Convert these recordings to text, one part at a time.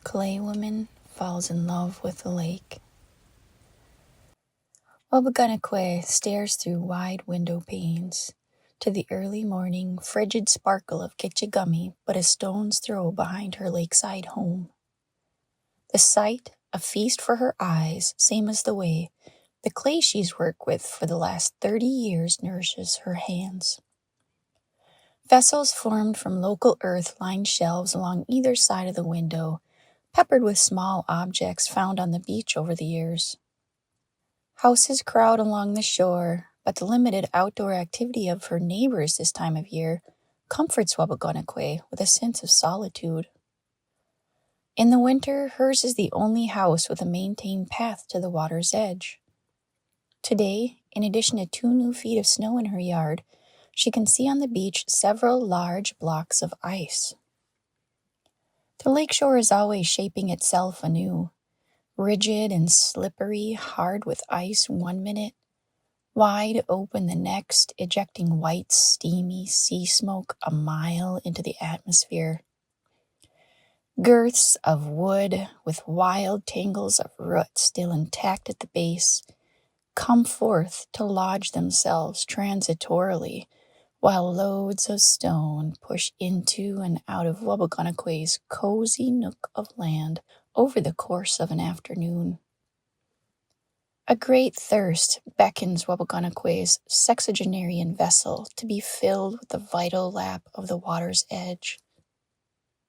Clay woman falls in love with the lake. Waabiganikwe stares through wide window panes to the early morning frigid sparkle of Gichi-Gamii but a stone's throw behind her lakeside home. The sight, a feast for her eyes, same as the way the clay she's worked with for the last 30 years nourishes her hands. Vessels formed from local earth line shelves along either side of the window, peppered with small objects found on the beach over the years. Houses crowd along the shore, but the limited outdoor activity of her neighbors this time of year comforts Waabiganikwe with a sense of solitude. In the winter, hers is the only house with a maintained path to the water's edge. Today, in addition to 2 new feet of snow in her yard, she can see on the beach several large blocks of ice. The lakeshore is always shaping itself anew, rigid and slippery, hard with ice 1 minute, wide open the next, ejecting white, steamy sea smoke a mile into the atmosphere. Girths of wood with wild tangles of root still intact at the base come forth to lodge themselves transitorily, while loads of stone push into and out of Waabiganikwe's cozy nook of land over the course of an afternoon. A great thirst beckons Waabiganikwe's sexagenarian vessel to be filled with the vital lap of the water's edge.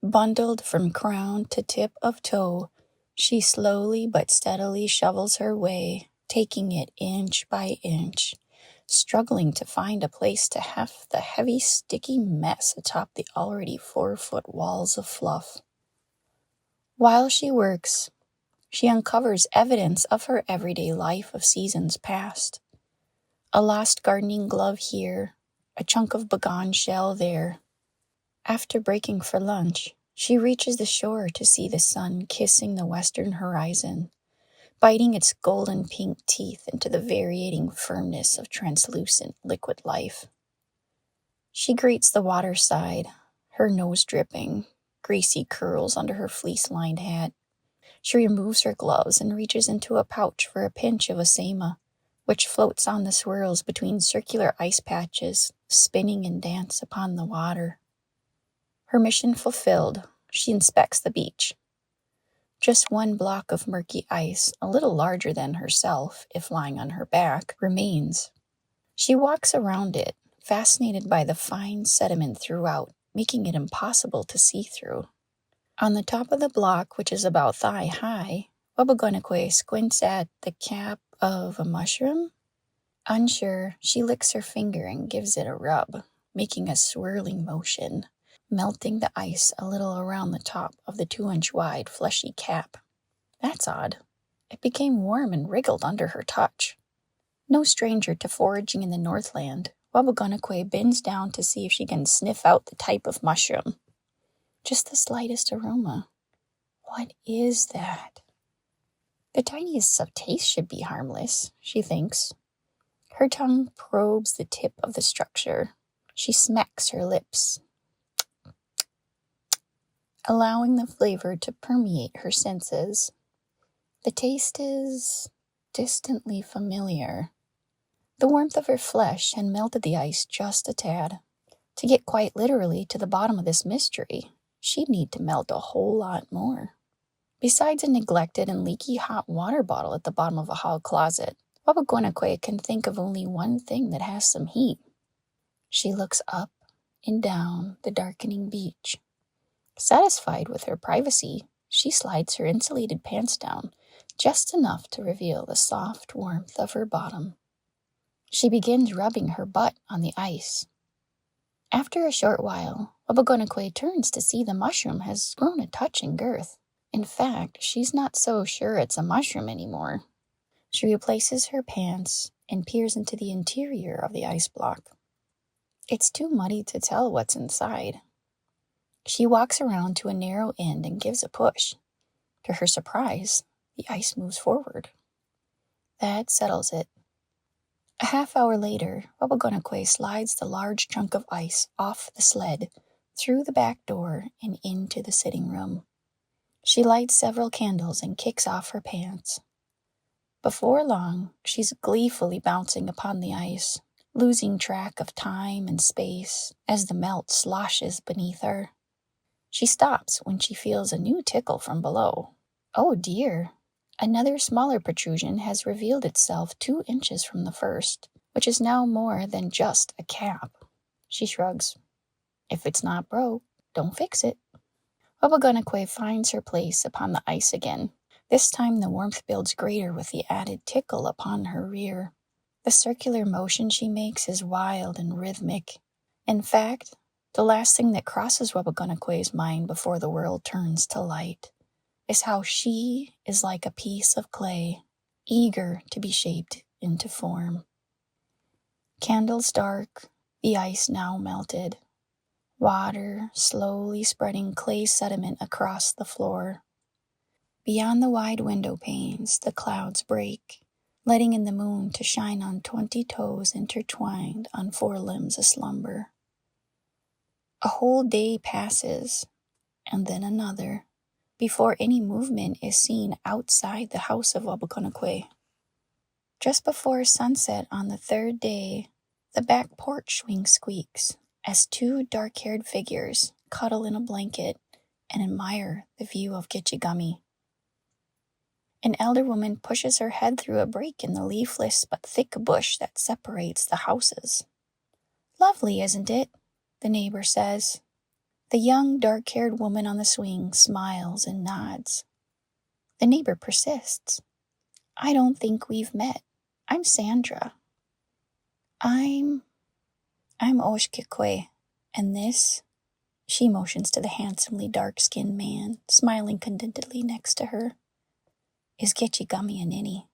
Bundled from crown to tip of toe, she slowly but steadily shovels her way, taking it inch by inch, struggling to find a place to heft the heavy, sticky mess atop the already 4-foot walls of fluff. While she works, she uncovers evidence of her everyday life of seasons past. A lost gardening glove here, a chunk of bagaan shell there. After breaking for lunch, she reaches the shore to see the sun kissing the western horizon, biting its golden pink teeth into the varying firmness of translucent liquid life. She greets the water side, her nose dripping, greasy curls under her fleece-lined hat. She removes her gloves and reaches into a pouch for a pinch of osema, which floats on the swirls between circular ice patches, spinning in dance upon the water. Her mission fulfilled, she inspects the beach. Just 1 block of murky ice, a little larger than herself, if lying on her back, remains. She walks around it, fascinated by the fine sediment throughout, making it impossible to see through. On the top of the block, which is about thigh-high, Waabiganikwe squints at the cap of a mushroom. Unsure, she licks her finger and gives it a rub, making a swirling motion, melting the ice a little around the top of the 2-inch wide fleshy cap. That's odd. It became warm and wriggled under her touch. No stranger to foraging in the Northland, Waabiganikwe bends down to see if she can sniff out the type of mushroom. Just the slightest aroma. What is that? The tiniest of taste should be harmless, she thinks. Her tongue probes the tip of the structure. She smacks her lips, allowing the flavor to permeate her senses. The taste is distantly familiar. The warmth of her flesh had melted the ice just a tad. To get quite literally to the bottom of this mystery, she'd need to melt a whole lot more. Besides a neglected and leaky hot water bottle at the bottom of a hall closet, Waabiganikwe can think of only one thing that has some heat. She looks up and down the darkening beach. Satisfied with her privacy, she slides her insulated pants down, just enough to reveal the soft warmth of her bottom. She begins rubbing her butt on the ice. After a short while, Waabiganikwe turns to see the mushroom has grown a touch in girth. In fact, she's not so sure it's a mushroom anymore. She replaces her pants and peers into the interior of the ice block. It's too muddy to tell what's inside. She walks around to a narrow end and gives a push. To her surprise, the ice moves forward. That settles it. A half hour later, Waabiganikwe slides the large chunk of ice off the sled, through the back door, and into the sitting room. She lights several candles and kicks off her pants. Before long, she's gleefully bouncing upon the ice, losing track of time and space as the melt sloshes beneath her. She stops when she feels a new tickle from below. Oh dear! Another smaller protrusion has revealed itself 2 inches from the first, which is now more than just a cap. She shrugs. If it's not broke, don't fix it. Waabiganikwe finds her place upon the ice again. This time the warmth builds greater with the added tickle upon her rear. The circular motion she makes is wild and rhythmic. In fact, the last thing that crosses Waabiganikwe's mind before the world turns to light is how she is like a piece of clay, eager to be shaped into form. Candles dark, the ice now melted. Water slowly spreading clay sediment across the floor. Beyond the wide window panes, the clouds break, letting in the moon to shine on 20 toes intertwined on 4 limbs aslumber. A whole day passes, and then another, before any movement is seen outside the house of Waabiganikwe. Just before sunset on the 3rd day, the back porch swing squeaks as 2 dark-haired figures cuddle in a blanket and admire the view of Gichi-Gamii. An elder woman pushes her head through a break in the leafless but thick bush that separates the houses. Lovely, isn't it? The neighbor says. The young, dark-haired woman on the swing smiles and nods. The neighbor persists. I don't think we've met. I'm Sandra. I'm Oshkiikwe, and this, she motions to the handsomely dark-skinned man, smiling contentedly next to her, is Gichi-Gamii-Inini.